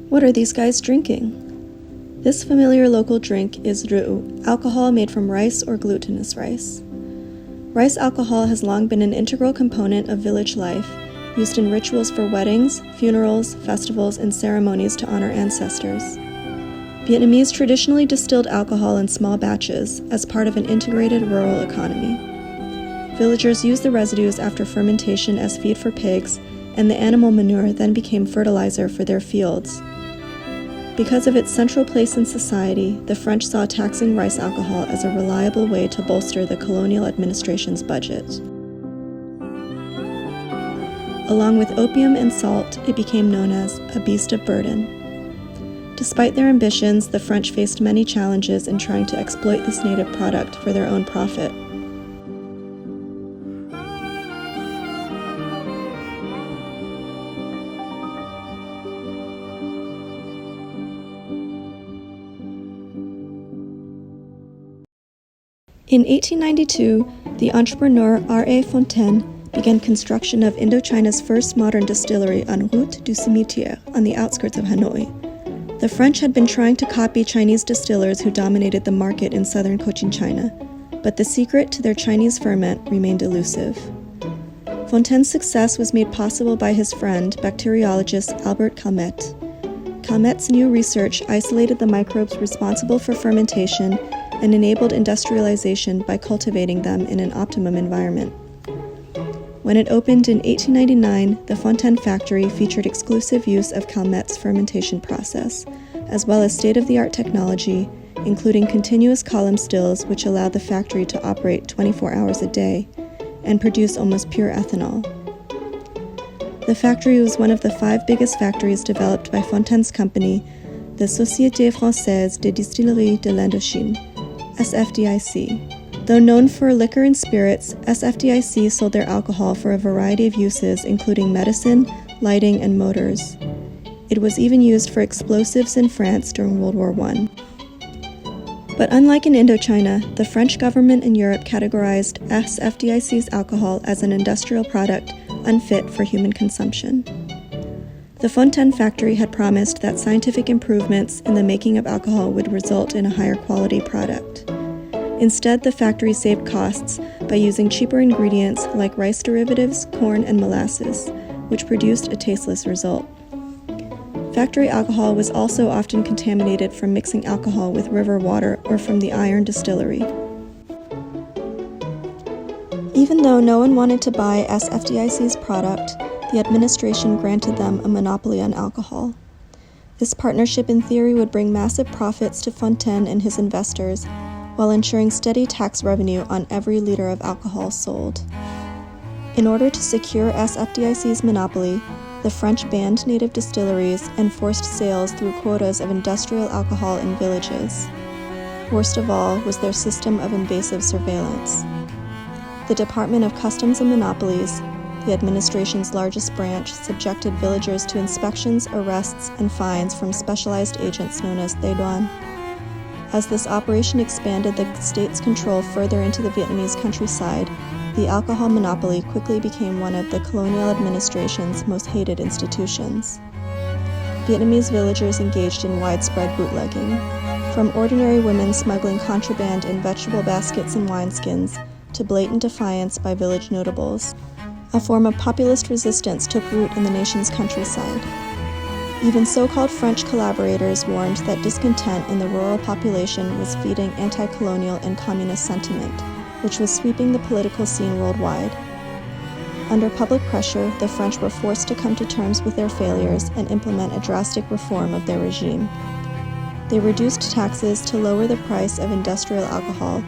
What are these guys drinking? This familiar local drink is rượu, alcohol made from rice or glutinous rice. Rice alcohol has long been an integral component of village life, used in rituals for weddings, funerals, festivals, and ceremonies to honor ancestors. Vietnamese traditionally distilled alcohol in small batches as part of an integrated rural economy. Villagers used the residues after fermentation as feed for pigs, and the animal manure then became fertilizer for their fields. Because of its central place in society, the French saw taxing rice alcohol as a reliable way to bolster the colonial administration's budget. Along with opium and salt, it became known as a beast of burden. Despite their ambitions, the French faced many challenges in trying to exploit this native product for their own profit. In 1892, the entrepreneur R.A. Fontaine began construction of Indochina's first modern distillery en route du cimetière on the outskirts of Hanoi. The French had been trying to copy Chinese distillers who dominated the market in southern Cochinchina, but the secret to their Chinese ferment remained elusive. Fontaine's success was made possible by his friend, bacteriologist Albert Calmette. Calmette's new research isolated the microbes responsible for fermentation and enabled industrialization by cultivating them in an optimum environment. When it opened in 1899, the Fontaine factory featured exclusive use of Calmette's fermentation process, as well as state-of-the-art technology, including continuous column stills which allowed the factory to operate 24 hours a day and produce almost pure ethanol. The factory was one of the 5 biggest factories developed by Fontaine's company, the Société Française de Distillerie de l'Indochine, SFDIC. Though known for liquor and spirits, SFDIC sold their alcohol for a variety of uses, including medicine, lighting, and motors. It was even used for explosives in France during World War I. But unlike in Indochina, the French government in Europe categorized SFDIC's alcohol as an industrial product unfit for human consumption. The Fontaine factory had promised that scientific improvements in the making of alcohol would result in a higher quality product. Instead, the factory saved costs by using cheaper ingredients like rice derivatives, corn, and molasses, which produced a tasteless result. Factory alcohol was also often contaminated from mixing alcohol with river water or from the iron distillery. Even though no one wanted to buy SFDIC's product, the administration granted them a monopoly on alcohol. This partnership in theory would bring massive profits to Fontaine and his investors, while ensuring steady tax revenue on every liter of alcohol sold. In order to secure SFDIC's monopoly, the French banned native distilleries and forced sales through quotas of industrial alcohol in villages. Worst of all was their system of invasive surveillance. The Department of Customs and Monopolies, the administration's largest branch, subjected villagers to inspections, arrests, and fines from specialized agents known as They Duan. As this operation expanded the state's control further into the Vietnamese countryside, the alcohol monopoly quickly became one of the colonial administration's most hated institutions. Vietnamese villagers engaged in widespread bootlegging, from ordinary women smuggling contraband in vegetable baskets and wineskins to blatant defiance by village notables. A form of populist resistance took root in the nation's countryside. Even so-called French collaborators warned that discontent in the rural population was feeding anti-colonial and communist sentiment, which was sweeping the political scene worldwide. Under public pressure, the French were forced to come to terms with their failures and implement a drastic reform of their regime. They reduced taxes to lower the price of industrial alcohol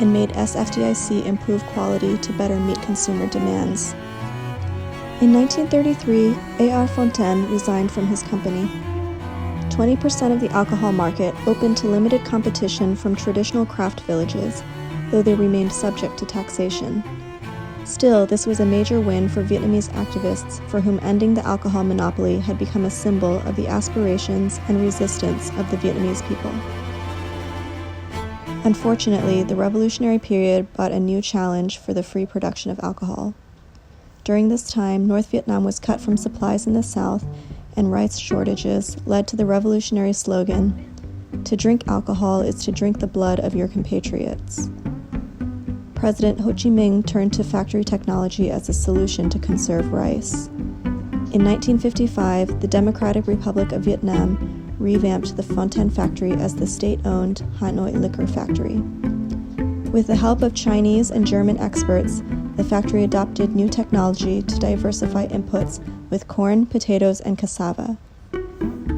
and made SFDIC improve quality to better meet consumer demands. In 1933, A.R. Fontaine resigned from his company. 20% of the alcohol market opened to limited competition from traditional craft villages, though they remained subject to taxation. Still, this was a major win for Vietnamese activists for whom ending the alcohol monopoly had become a symbol of the aspirations and resistance of the Vietnamese people. Unfortunately, the revolutionary period brought a new challenge for the free production of alcohol. During this time, North Vietnam was cut from supplies in the south, and rice shortages led to the revolutionary slogan, "To drink alcohol is to drink the blood of your compatriots." President Ho Chi Minh turned to factory technology as a solution to conserve rice. In 1955, the Democratic Republic of Vietnam revamped the Fontaine factory as the state-owned Hanoi liquor factory. With the help of Chinese and German experts, the factory adopted new technology to diversify inputs with corn, potatoes, and cassava.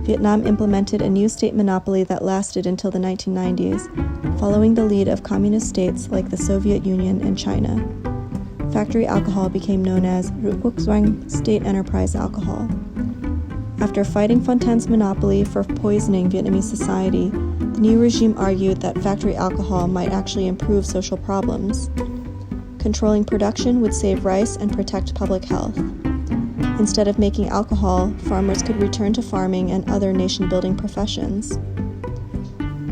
Vietnam implemented a new state monopoly that lasted until the 1990s, following the lead of communist states like the Soviet Union and China. Factory alcohol became known as Rượu Quốc Doanh State Enterprise Alcohol. After fighting Fontaine's monopoly for poisoning Vietnamese society, the new regime argued that factory alcohol might actually improve social problems. Controlling production would save rice and protect public health. Instead of making alcohol, farmers could return to farming and other nation-building professions.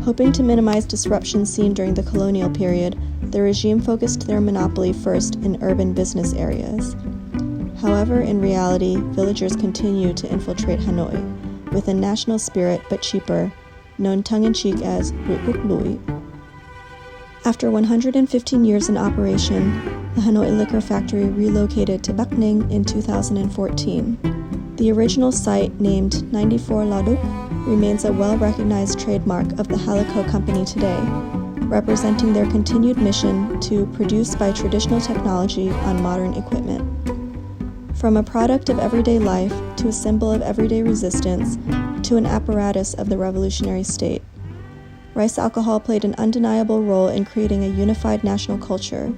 Hoping to minimize disruptions seen during the colonial period, the regime focused their monopoly first in urban business areas. However, in reality, villagers continued to infiltrate Hanoi, with a national spirit but cheaper, known tongue-in-cheek as Rượu Quốc Lụi. After 115 years in operation, the Hanoi liquor factory relocated to Bắc Ninh in 2014. The original site, named 94 La Duc, remains a well-recognized trademark of the Halico Company today, representing their continued mission to produce by traditional technology on modern equipment. From a product of everyday life to a symbol of everyday resistance to an apparatus of the revolutionary state, rice alcohol played an undeniable role in creating a unified national culture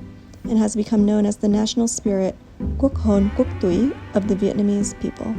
and has become known as the national spirit Quốc Hồn Quốc Túy of the Vietnamese people.